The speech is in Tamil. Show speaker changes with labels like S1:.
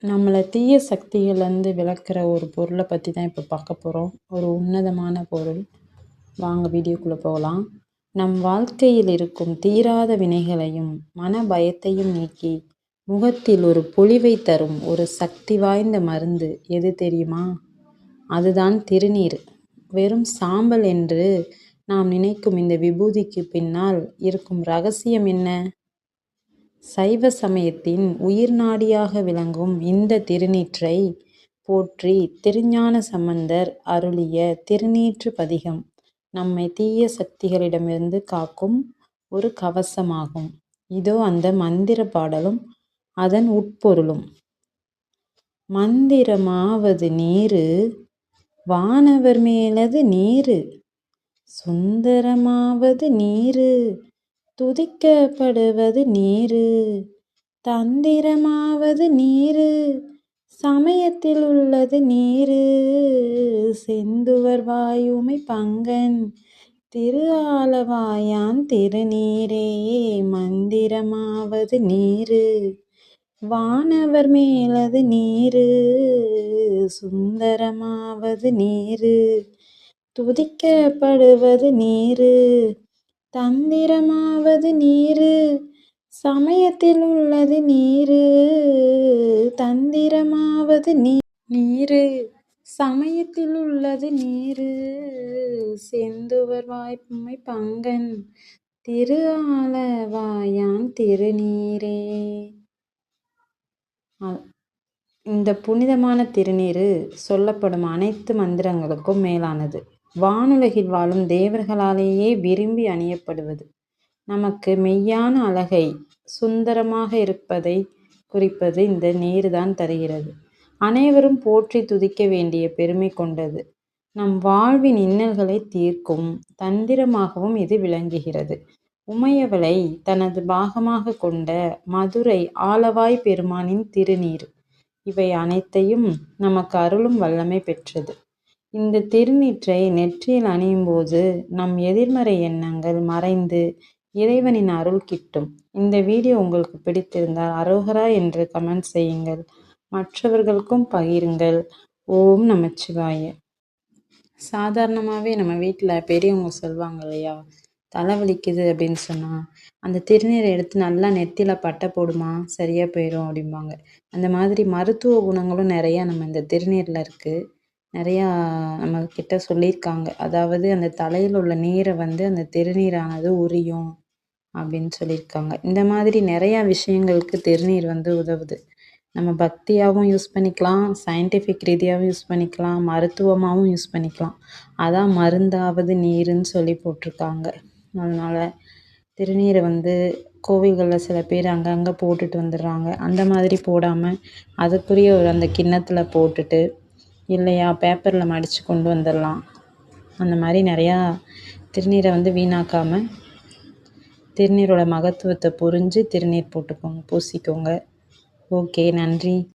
S1: நம்மளை தீய சக்திகள்லேருந்து விளக்குற ஒரு பொருளை பற்றி தான் இப்போ பார்க்க போகிறோம். ஒரு உன்னதமான பொருள். வாங்க வீடியோக்குள்ளே போகலாம். நம் வாழ்க்கையில் இருக்கும் தீராத வினைகளையும் மன பயத்தையும் நீக்கி முகத்தில் ஒரு பொலிவை தரும் ஒரு சக்தி வாய்ந்த மருந்து எது தெரியுமா? அதுதான் திருநீர். வெறும் சாம்பல் என்று நாம் நினைக்கும் இந்த விபூதிக்கு பின்னால் இருக்கும் ரகசியம் என்ன? சைவ சமயத்தின் உயிர் நாடியாக விளங்கும் இந்த திருநீற்றை போற்றி திருஞான சம்பந்தர் அருளிய திருநீற்று பதிகம் நம்மை தீய சக்திகளிடமிருந்து காக்கும் ஒரு கவசமாகும். இதோ அந்த மந்திர பாடலும் அதன் உட்பொருளும். மந்திரமாவது நீரு, வானவர் மேலது நீரு, சுந்தரமாவது நீரு, துதிக்கப்படுவது நீரு, தந்திரமாவது நீரு, சமயத்தில் உள்ளது நீரு, செந்துவர் வாயுமை பங்கன் திரு ஆலவாயான் திருநீரே. மந்திரமாவது நீரு, வானவர் மேலது நீரு, சுந்தரமாவது நீரு, துதிக்கப்படுவது நீரு, தந்திரமாவது நீரு, சமயத்தில் உள்ளது நீரு, தந்திரமாவது நீரு, சமயத்தில் உள்ளது நீரு, செந்துவர் வாய்ப்புமை பங்கன் திரு ஆலவாயான் திருநீரே. இந்த புனிதமான திருநீரு சொல்லப்படும் அனைத்து மந்திரங்களுக்கும் மேலானது. வானுலகில் வாழும் தேவர்களாலேயே விரும்பி அணியப்படுவது. நமக்கு மெய்யான அழகை, சுந்தரமாக இருப்பதை குறிப்பது இந்த நீர்தான் தருகிறது. அனைவரும் போற்றி துதிக்க வேண்டிய பெருமை கொண்டது. நம் வாழ்வின் இன்னல்களை தீர்க்கும் தந்திரமாகவும் இது விளங்குகிறது. உமையவளை தனது பாகமாக கொண்ட மதுரை ஆலவாய் பெருமானின் திருநீர் இவை அனைத்தையும் நமக்கு அருளும் வல்லமை பெற்றது. இந்த திருநீற்றை நெற்றியில் அணியும் போது நம் எதிர்மறை எண்ணங்கள் மறைந்து இறைவனின் அருள் கிட்டும். இந்த வீடியோ உங்களுக்கு பிடித்திருந்தால் அரோகரா என்று கமெண்ட் செய்யுங்கள். மற்றவர்களுக்கும் பகிருங்கள். ஓம் நமச்சிவாய. சாதாரணமாகவே நம்ம வீட்டில் பெரியவங்க சொல்லுவாங்க இல்லையா, தலைவலிக்குது அப்படின்னு சொன்னால் அந்த திருநீரை எடுத்து நல்லா நெத்தியில் பட்டை போடுமா சரியாக போயிடும் அப்படிம்பாங்க. அந்த மாதிரி மருத்துவ குணங்களும் நிறையா நம்ம இந்த திருநீரில் இருக்குது. நிறையா நம்மக்கிட்ட சொல்லியிருக்காங்க. அதாவது அந்த தலையில் உள்ள நீரை அந்த திருநீரானது உரியும் அப்படின்னு சொல்லியிருக்காங்க. இந்த மாதிரி நிறையா விஷயங்களுக்கு திருநீர் உதவுது. நம்ம பக்தியாகவும் யூஸ் பண்ணிக்கலாம், சயின்டிஃபிக் ரீதியாகவும் யூஸ் பண்ணிக்கலாம், மருத்துவமாகவும் யூஸ் பண்ணிக்கலாம். அதான் மருந்தாவது நீருன்னு சொல்லி போட்டிருக்காங்க. அதனால் திருநீரை கோவில்களில் சில பேர் அங்கங்கே போட்டுட்டு வந்துடுறாங்க. அந்த மாதிரி போடாமல் அதுக்குரிய ஒரு அந்த கிண்ணத்தில் போட்டுட்டு, இல்லையா பேப்பரில் மடித்து கொண்டு வந்துடலாம். அந்த மாதிரி நிறையா திருநீரை வீணாக்காமல் திருநீரோட மகத்துவத்தை புரிஞ்சு திருநீர் போட்டுக்கோங்க, பூசிக்கோங்க. ஓகே, நன்றி.